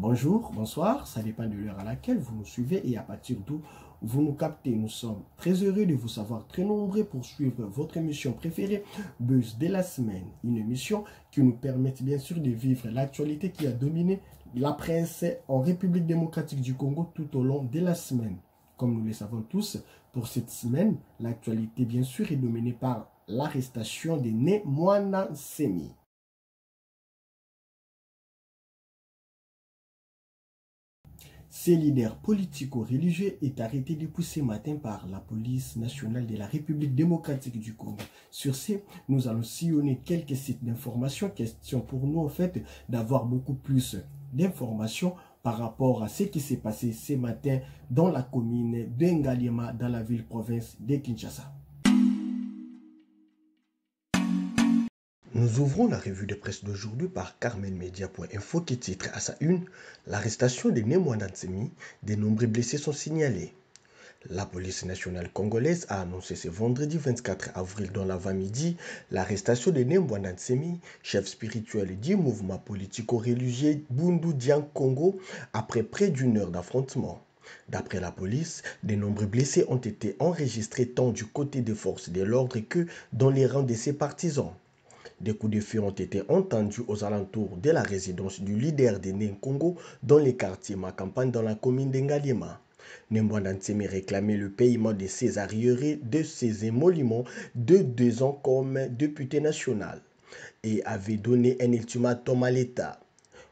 Bonjour, bonsoir, ça dépend de l'heure à laquelle vous nous suivez et à partir d'où vous nous captez. Nous sommes très heureux de vous savoir très nombreux pour suivre votre émission préférée, Buzz de la semaine. Une émission qui nous permet bien sûr de vivre l'actualité qui a dominé la presse en République démocratique du Congo tout au long de la semaine. Comme nous le savons tous, pour cette semaine, l'actualité bien sûr est dominée par l'arrestation de Némoana Nsemi. Ce leader politico-religieux est arrêté depuis ce matin par la police nationale de la République démocratique du Congo. Sur ce, nous allons sillonner quelques sites d'information. Question pour nous, en fait, d'avoir beaucoup plus d'informations par rapport à ce qui s'est passé ce matin dans la commune de Ngaliema, dans la ville-province de Kinshasa. Nous ouvrons la revue de presse d'aujourd'hui par carmenmedia.info qui titre à sa une « L'arrestation de Némoana Nsemi, de nombreux blessés sont signalés ». La police nationale congolaise a annoncé ce vendredi 24 avril dans l'avant-midi l'arrestation de Némoana Nsemi, chef spirituel du mouvement politico-religieux Bundu Dia Congo, après près d'une heure d'affrontement. D'après la police, de nombreux blessés ont été enregistrés tant du côté des forces de l'ordre que dans les rangs de ses partisans. Des coups de feu ont été entendus aux alentours de la résidence du leader de Congo dans les quartiers Makampane dans la commune d'Engaliema. Némoana Nsemi réclamait le paiement de ses arriérés de ses émoluments de 2 ans comme député national et avait donné un ultimatum à l'État.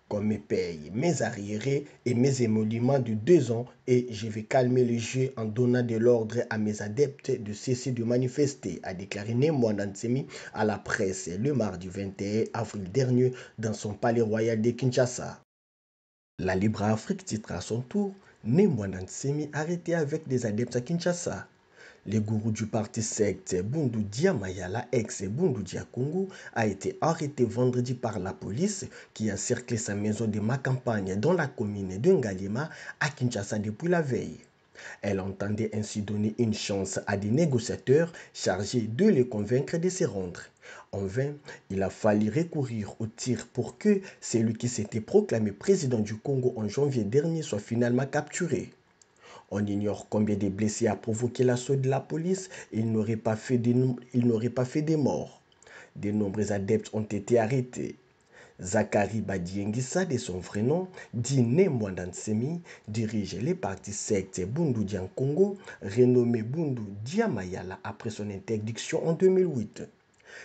Qu'on me paye mes arriérés et mes émoluments de 2 ans et je vais calmer le jeu en donnant de l'ordre à mes adeptes de cesser de manifester, a déclaré Némoana Nsemi à la presse le mardi 21 avril dernier dans son palais royal de Kinshasa. La Libre Afrique titre à son tour Némoana Nsemi arrêté avec des adeptes à Kinshasa. Le gourou du parti secte Bundu Dia Mayala, ex-Bundu Dia Congo, a été arrêté vendredi par la police qui a cerclé sa maison de Makampane dans la commune de Ngaliema à Kinshasa depuis la veille. Elle entendait ainsi donner une chance à des négociateurs chargés de les convaincre de se rendre. En vain, il a fallu recourir au tir pour que celui qui s'était proclamé président du Congo en janvier dernier soit finalement capturé. On ignore combien de blessés a provoqué l'assaut de la police. Il n'aurait pas fait des morts. De nombreux adeptes ont été arrêtés. Zakari Badiengisa, de son vrai nom, dit Némoana Nsemi, dirige les partis sectes Bundu Dia Congo, renommé Bundu Dia Mayala après son interdiction en 2008.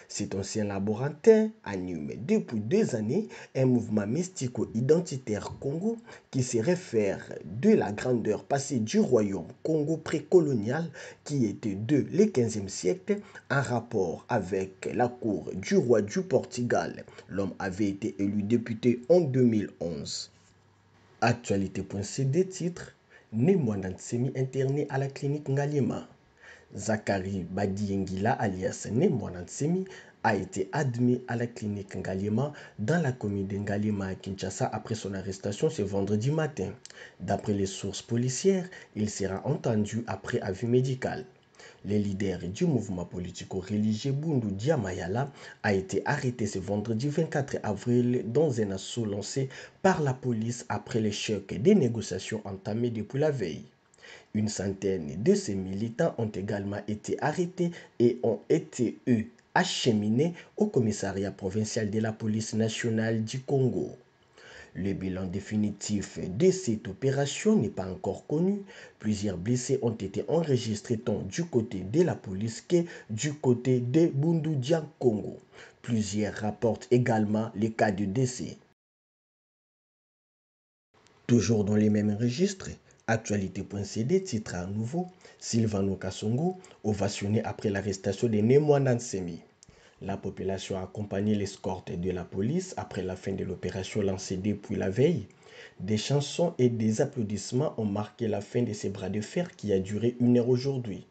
Cet ancien laborantin anime depuis 2 années un mouvement mystico-identitaire Congo qui se réfère de la grandeur passée du royaume Congo précolonial qui était de le 15e siècle en rapport avec la cour du roi du Portugal. L'homme avait été élu député en 2011. Actualité.cd titre Némoana Nsemi interné à la clinique Ngaliema. Zakari Badiengila alias Némoana Nsemi a été admis à la clinique Ngaliema dans la commune de Ngaliema à Kinshasa après son arrestation ce vendredi matin. D'après les sources policières, il sera entendu après avis médical. Le leader du mouvement politico-religieux Bundu Dia Mayala a été arrêté ce vendredi 24 avril dans un assaut lancé par la police après l'échec des négociations entamées depuis la veille. Une centaine de ces militants ont également été arrêtés et ont été, acheminés au commissariat provincial de la police nationale du Congo. Le bilan définitif de cette opération n'est pas encore connu. Plusieurs blessés ont été enregistrés tant du côté de la police que du côté de Bundu Dia Congo. Plusieurs rapportent également les cas de décès. Toujours dans les mêmes registres, Actualité.cd titre à nouveau Sylvano Kasongo ovationné après l'arrestation de Némoana Nsemi. La population a accompagné l'escorte de la police après la fin de l'opération lancée depuis la veille. Des chansons et des applaudissements ont marqué la fin de ce bras de fer qui a duré 1 heure aujourd'hui.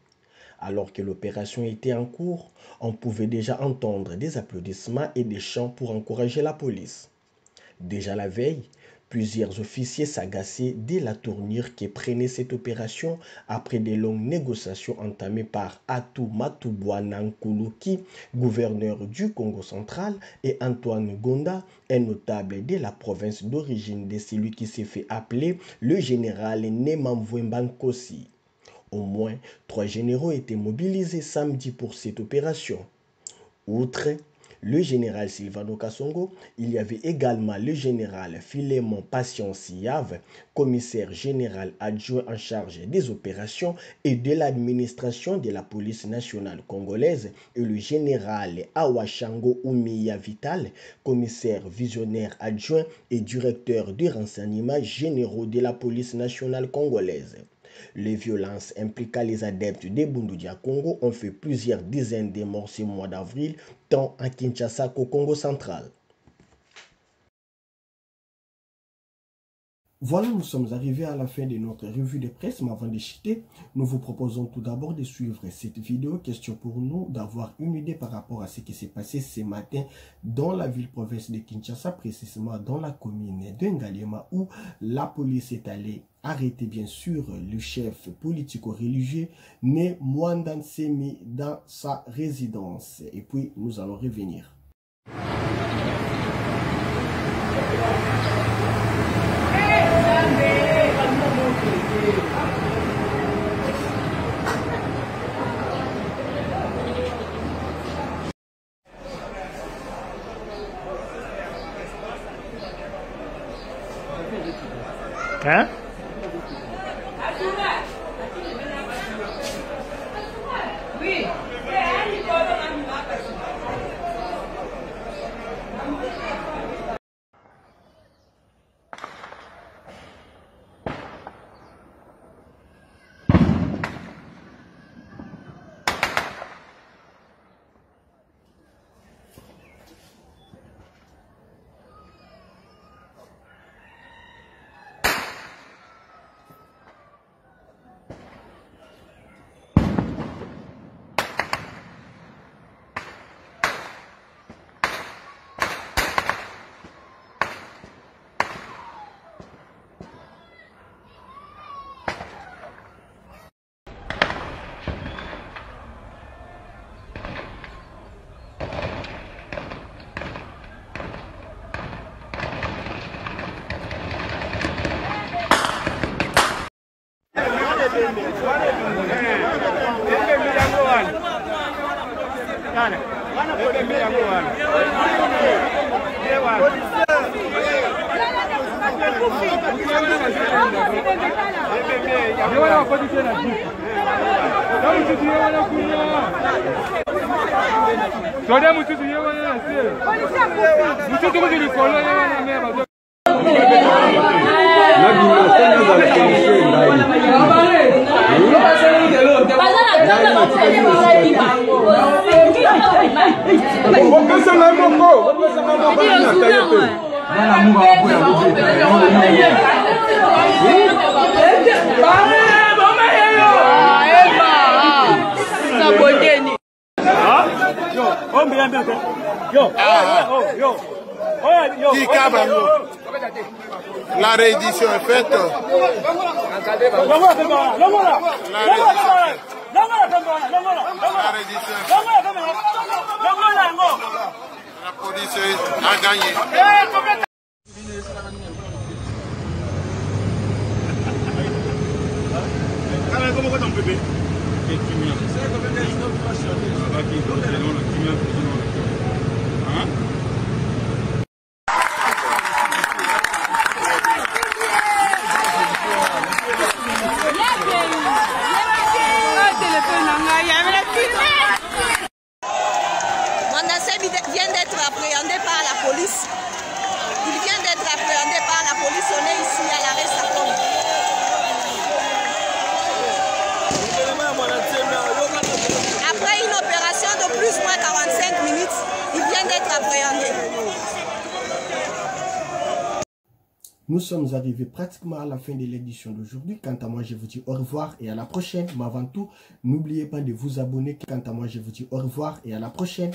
Alors que l'opération était en cours, on pouvait déjà entendre des applaudissements et des chants pour encourager la police. Déjà la veille, Plusieurs officiers s'agaçaient dès la tournure qui prenait cette opération après de longues négociations entamées par Atou Matubwana Nkuluki, gouverneur du Congo central, et Antoine Gonda, un notable de la province d'origine de celui qui s'est fait appeler le général Nemamvwemba Nkosi. Au moins 3 généraux étaient mobilisés samedi pour cette opération. Outre le général Sylvano Kasongo, il y avait également le général Philémon Patience-Yave, commissaire général adjoint en charge des opérations et de l'administration de la police nationale congolaise, et le général Awashango Oumiya Vital, commissaire visionnaire adjoint et directeur des renseignements généraux de la police nationale congolaise. Les violences impliquant les adeptes de Bundudia Congo ont fait plusieurs dizaines de morts ce mois d'avril, tant à Kinshasa qu'au Congo central. Voilà, nous sommes arrivés à la fin de notre revue de presse, mais avant de chuter, nous vous proposons tout d'abord de suivre cette vidéo. Question pour nous d'avoir une idée par rapport à ce qui s'est passé ce matin dans la ville-province de Kinshasa, précisément dans la commune de Ngaliema, où la police est allée arrêter bien sûr le chef politico-religieux né Mwanda Nsemi dans sa résidence. Et puis, nous allons revenir. Hein? Oui. La réédition est faite. La police a gagné. Vient d'être appréhendé par la police. Il vient d'être appréhendé par la police. On est ici à l'arrêt Sacom. Après une opération de plus ou moins 45 minutes, il vient d'être appréhendé. Nous sommes arrivés pratiquement à la fin de l'édition d'aujourd'hui. Quant à moi, je vous dis au revoir et à la prochaine. Mais avant tout, n'oubliez pas de vous abonner. Quant à moi, je vous dis au revoir et à la prochaine.